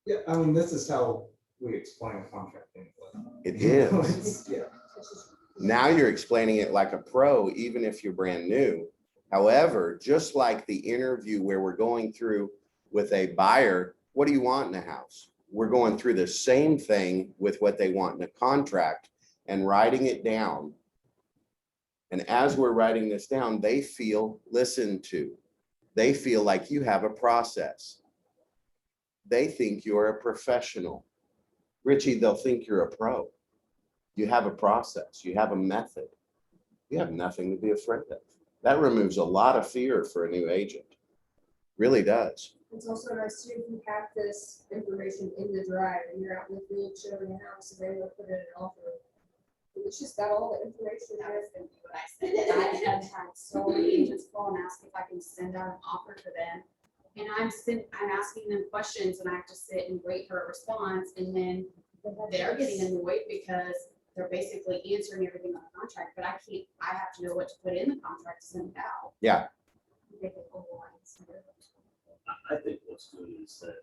Yeah, I mean, this is how we explain contracting. It is. Yeah. Now you're explaining it like a pro, even if you're brand new. However, just like the interview where we're going through with a buyer, what do you want in a house? We're going through the same thing with what they want in a contract and writing it down. And as we're writing this down, they feel listened to. They feel like you have a process. They think you're a professional. Richie, they'll think you're a pro. You have a process. You have a method. You have nothing to be afraid of. That removes a lot of fear for a new agent. Really does. It's also nice too, if you have this information in the drive and you're out in the field showing a house and they will put in an offer. It's just got all the information. That was gonna be what I said. I have had so many agents call and ask if I can send out an offer to them. And I'm asking them questions and I have to sit and wait for a response, and then they're getting annoyed because they're basically answering everything on the contract, but I have to know what to put in the contract to send it out. Yeah. They can override some of it. I think what's good is that,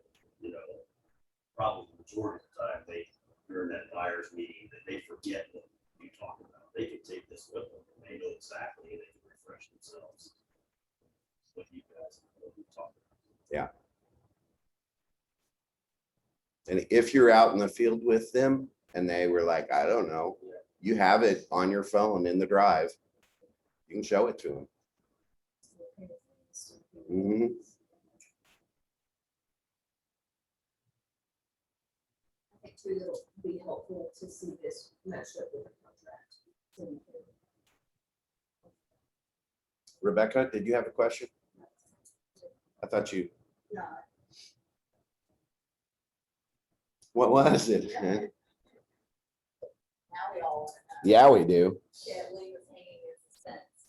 probably the majority of the time, during that buyer's meeting, that they forget what you talk about. They can take this with them, and they know exactly, and they can refresh themselves. What you guys, what we talk about. Yeah. And if you're out in the field with them and they were like, I don't know, you have it on your phone in the drive. You can show it to them. Mhm. I think too, it'll be helpful to see this matched up with the contract. So you can- Rebecca, did you have a question? I thought you, No, what was it? Now we all want to know. Yeah, we do. Can't leave us hanging in suspense.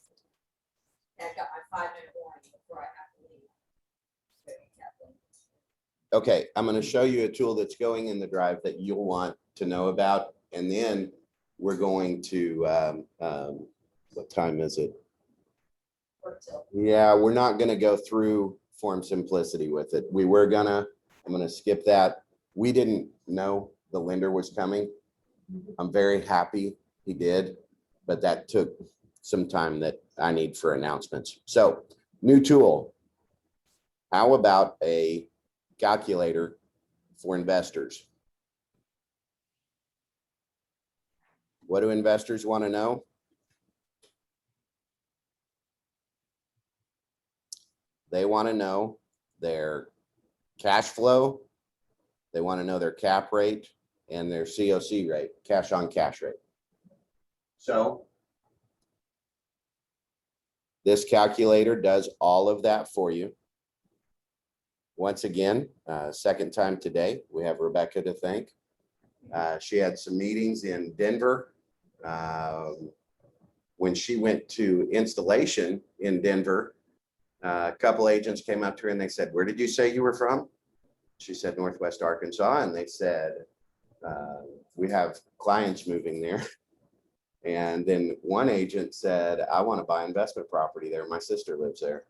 I've got my 5-minute warning before I have to leave. So, Kathleen. Okay, I'm going to show you a tool that's going in the drive that you'll want to know about. And then we're going to, what time is it? Or till. Yeah, we're not going to go through Form Simplicity with it. We were gonna, I'm going to skip that. We didn't know the lender was coming. I'm very happy he did, but that took some time that I need for announcements. So, new tool. How about a calculator for investors? What do investors want to know? They want to know their cash flow. They want to know their cap rate and their COC rate, cash on cash rate. So this calculator does all of that for you. Once again, second time today, we have Rebecca to thank. She had some meetings in Denver. When she went to installation in Denver, a couple agents came up to her and they said, "Where did you say you were from?" She said, "Northwest Arkansas." And they said, "We have clients moving there." And then one agent said, "I want to buy investment property there. My sister lives there."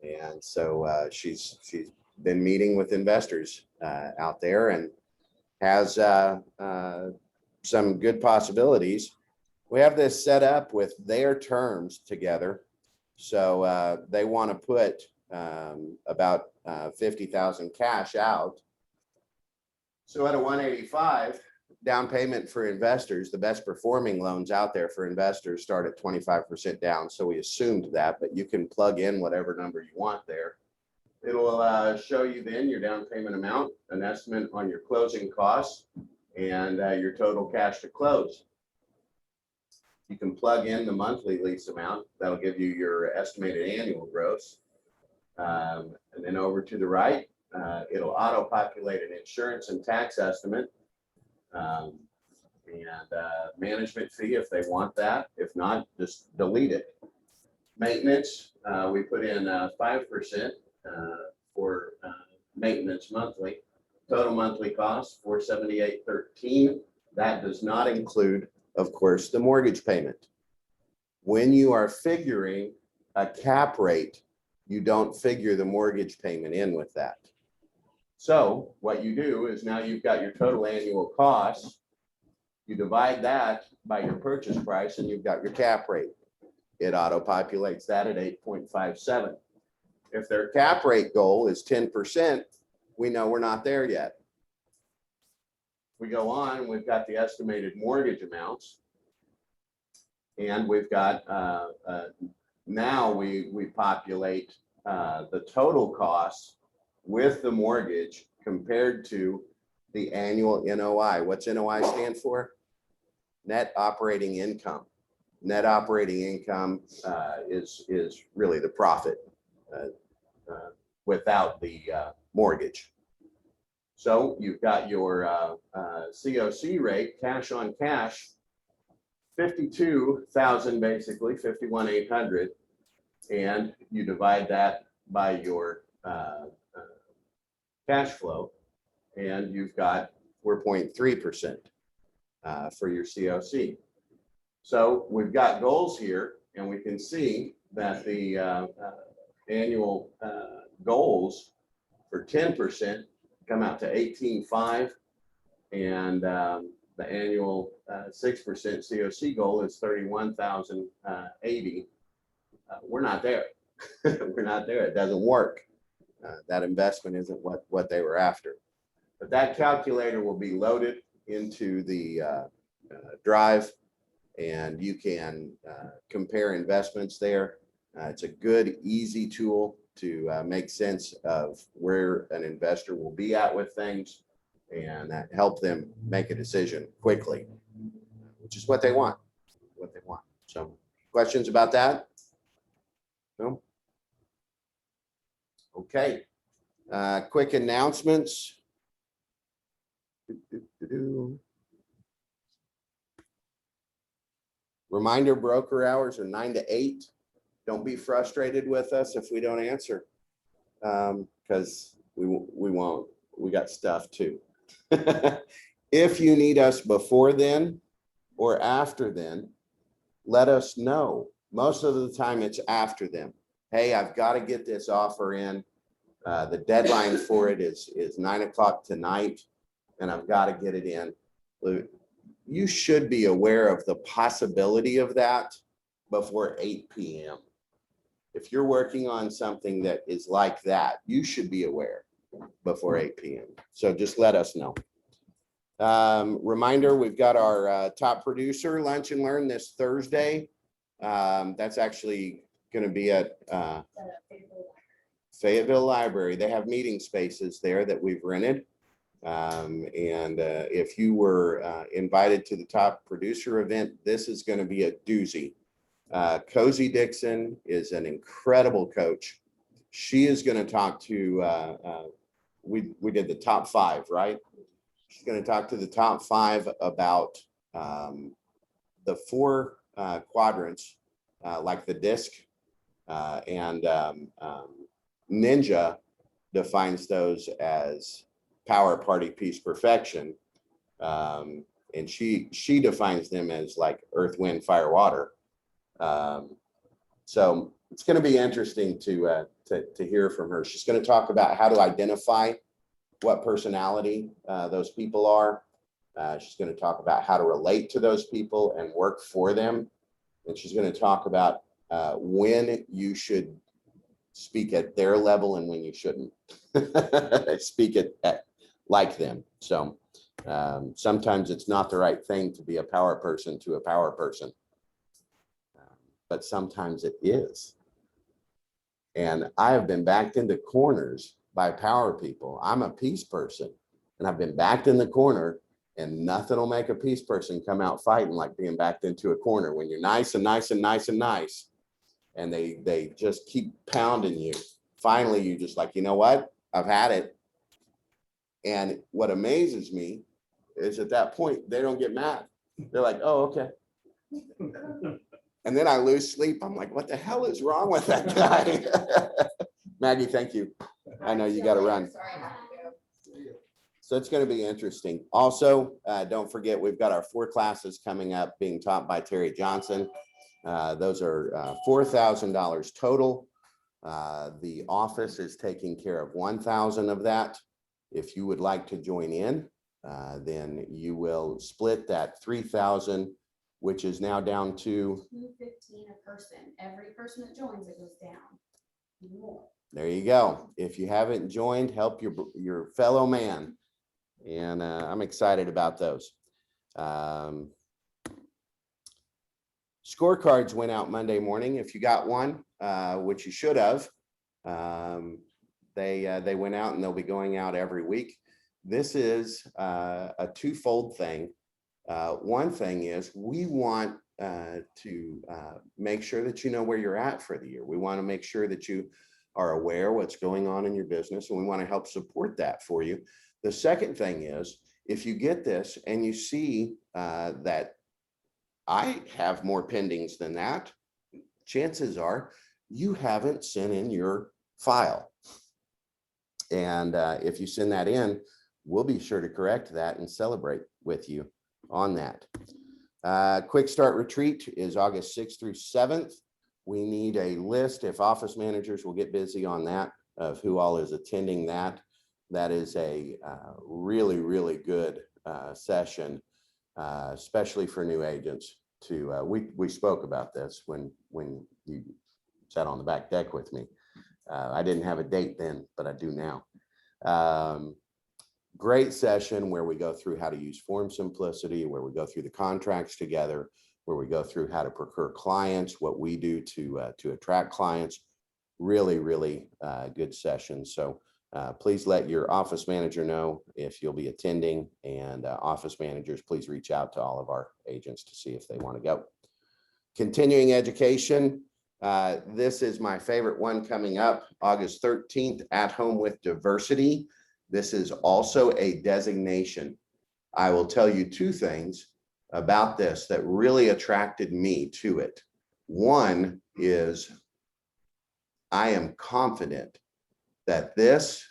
And so she's been meeting with investors out there and has some good possibilities. We have this set up with their terms together. So they want to put about 50,000 cash out. So at a 185 down payment for investors, the best performing loans out there for investors start at 25% down. So we assumed that, but you can plug in whatever number you want there. It'll show you then your down payment amount, an estimate on your closing costs, and your total cash to close. You can plug in the monthly lease amount. That'll give you your estimated annual gross. And then over to the right, it'll auto-populate an insurance and tax estimate. And management fee if they want that. If not, just delete it. Maintenance, we put in 5% for maintenance monthly. Total monthly cost $478.13. That does not include, of course, the mortgage payment. When you are figuring a cap rate, you don't figure the mortgage payment in with that. So what you do is now you've got your total annual costs. You divide that by your purchase price and you've got your cap rate. It auto-populates that at 8.57. If their cap rate goal is 10%, we know we're not there yet. We go on, we've got the estimated mortgage amounts. And we've got, now we populate the total costs with the mortgage compared to the annual NOI. What's NOI stand for? Net operating income. Net operating income is really the profit without the mortgage. So you've got your COC rate, cash on cash, 52,000 basically, 51,800, and you divide that by your cash flow, and you've got 4.3% for your COC. So we've got goals here, and we can see that the annual goals for 10% come out to 18.5, and the annual 6% COC goal is 31,080. We're not there. We're not there. It doesn't work. That investment isn't what they were after. But that calculator will be loaded into the drive, and you can compare investments there. It's a good, easy tool to make sense of where an investor will be at with things and help them make a decision quickly, which is what they want, So questions about that? No? Okay. Quick announcements. Reminder, broker hours are 9 to 8. Don't be frustrated with us if we don't answer, because we won't. We got stuff too. If you need us before then or after then, let us know. Most of the time it's after them. Hey, I've got to get this offer in. The deadline for it is 9 o'clock tonight, and I've got to get it in. You should be aware of the possibility of that before 8 p.m. If you're working on something that is like that, you should be aware before 8 p.m. So just let us know. Reminder, we've got our top producer lunch and learn this Thursday. That's actually going to be at Fayetteville Library. They have meeting spaces there that we've rented. If you were invited to the top producer event, this is going to be a doozy. Cozy Dixon is an incredible coach. She is going to talk to, we did the top 5, right? She's going to talk to the top 5 about the 4 quadrants, like the disc, and Ninja defines those as power, party, peace, perfection. And she defines them as like earth, wind, fire, water. So it's going to be interesting to hear from her. She's going to talk about how to identify what personality those people are. She's going to talk about how to relate to those people and work for them. And she's going to talk about when you should speak at their level and when you shouldn't speak at like them. So sometimes it's not the right thing to be a power person to a power person, but sometimes it is. And I have been backed into corners by power people. I'm a peace person, and I've been backed in the corner, and nothing will make a peace person come out fighting like being backed into a corner when you're nice and nice and nice and nice, and they just keep pounding you. Finally, you just like, you know what? I've had it. And what amazes me is at that point, they don't get mad. They're like, oh, okay. And then I lose sleep. I'm like, what the hell is wrong with that guy? Maggie, thank you. I know you got to run. Sorry, I have to go. So it's going to be interesting. Also, don't forget, we've got our 4 classes coming up being taught by Terry Johnson. Those are $4,000 total. The office is taking care of 1,000 of that. If you would like to join in, then you will split that 3,000, which is now down to $215 a person. Every person that joins, it goes down more. There you go. If you haven't joined, help your fellow man. And I'm excited about those. Scorecards went out Monday morning. If you got one, which you should have, they went out and they'll be going out every week. This is a twofold thing. One thing is we want to make sure that you know where you're at for the year. We want to make sure that you are aware what's going on in your business, and we want to help support that for you. The second thing is, if you get this and you see that I have more pendings than that, chances are you haven't sent in your file. And if you send that in, we'll be sure to correct that and celebrate with you on that. Quick Start Retreat is August 6th through 7th. We need a list, if office managers will get busy on that, of who all is attending that. That is a really, really good session, especially for new agents. We spoke about this when you sat on the back deck with me. I didn't have a date then, but I do now. Great session where we go through how to use form simplicity, where we go through the contracts together, where we go through how to procure clients, what we do to attract clients. Really, really good session. So please let your office manager know if you'll be attending, and office managers, please reach out to all of our agents to see if they want to go. Continuing education. This is my favorite one coming up, August 13th, At Home with Diversity. This is also a designation. I will tell you two things about this that really attracted me to it. One is I am confident that this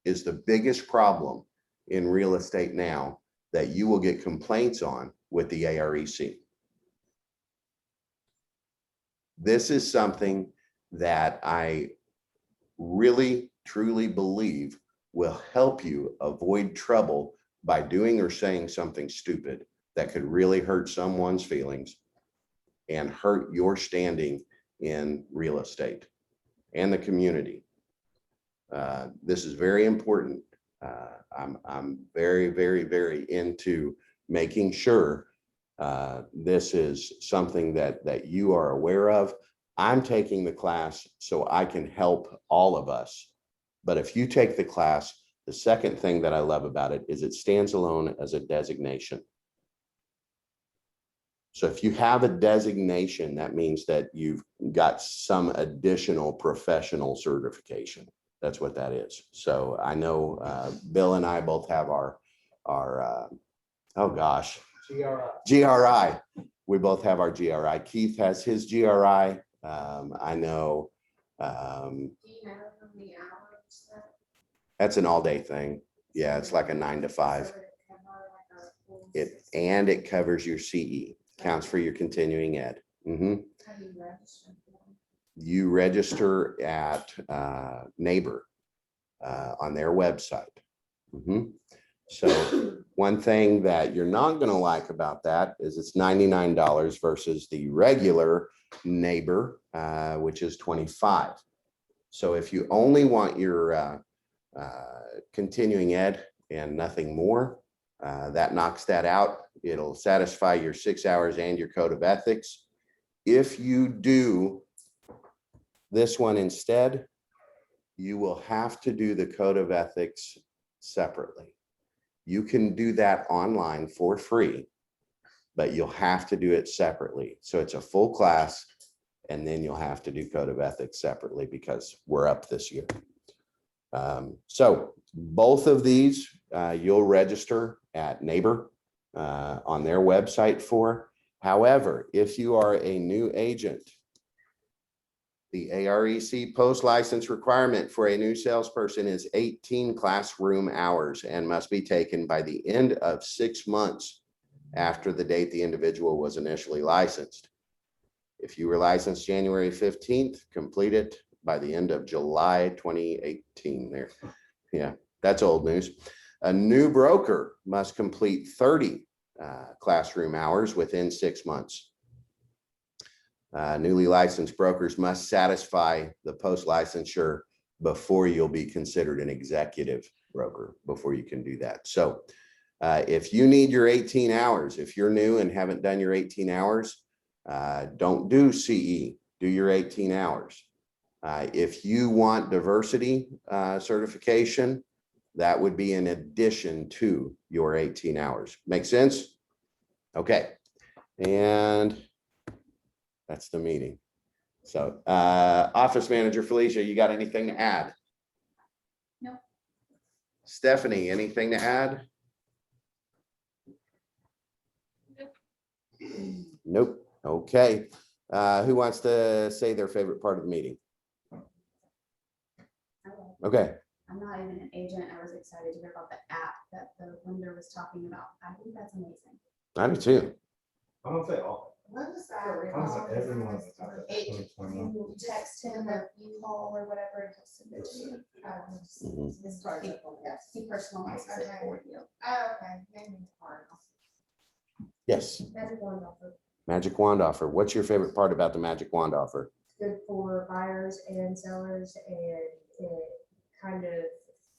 is the biggest problem in real estate now that you will get complaints on with the AREC. This is something that I really, truly believe will help you avoid trouble by doing or saying something stupid that could really hurt someone's feelings and hurt your standing in real estate and the community. This is very important. I'm very, very, very into making sure this is something that you are aware of. I'm taking the class so I can help all of us. But if you take the class, the second thing that I love about it is it stands alone as a designation. So if you have a designation, that means that you've got some additional professional certification. That's what that is. So I know Bill and I both have our oh gosh, GRI. We both have our GRI. Keith has his GRI. I know. Do you know how many hours that? That's an all-day thing. Yeah, it's like a 9 to 5. It covers your CE, counts for your continuing ed. Mm-hmm. How do you register? You register at Neighbor on their website. Mm-hmm. So one thing that you're not going to like about that is it's $99 versus the regular Neighbor, which is $25. So if you only want your continuing ed and nothing more, that knocks that out. It'll satisfy your 6 hours and your code of ethics. If you do this one instead, you will have to do the code of ethics separately. You can do that online for free, but you'll have to do it separately. So it's a full class, and then you'll have to do code of ethics separately because we're up this year. So both of these you'll register at Neighbor on their website for. However, if you are a new agent, the AREC post-license requirement for a new salesperson is 18 classroom hours and must be taken by the end of 6 months after the date the individual was initially licensed. If you were licensed January 15th, complete it by the end of July 2018 there. Yeah, that's old news. A new broker must complete 30 classroom hours within 6 months. Newly licensed brokers must satisfy the post-licensure before you'll be considered an executive broker, before you can do that. So if you need your 18 hours, if you're new and haven't done your 18 hours, don't do CE, do your 18 hours. If you want diversity certification, that would be in addition to your 18 hours. Make sense? Okay. And that's the meeting. So Office Manager Felicia, you got anything to add? No. Stephanie, anything to add? Nope. Okay. Who wants to say their favorite part of the meeting? Okay. I'm not even an agent. I was excited to hear about the app that the lender was talking about. I think that's amazing. I do too. I don't say all. What is that? I was like, everyone was like, that's 2020. You text him or you call or whatever, and he'll send it to you. Mhm. This part, yes. He personalizes it for you. Oh, okay. Maybe it's hard. Yes. Magic wand offer, Magic Wand offer. What's your favorite part about the Magic Wand offer? good for buyers and sellers, and it kind of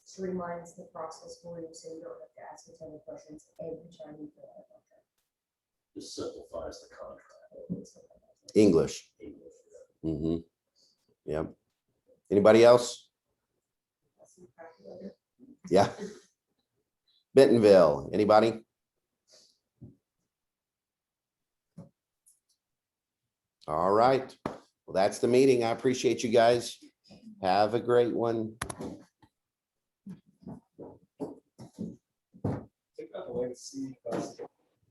streamlines the process for you, so you don't have to ask a ton of questions every time you fill out a contract. Just simplifies the contract. English. English. Mm-hmm. Yep. Anybody else? Yeah. Bentonville, anybody? All right. Well, that's the meeting. I appreciate you guys. Have a great one. Take that away to see if that's-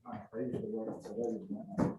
I usually work, so that is-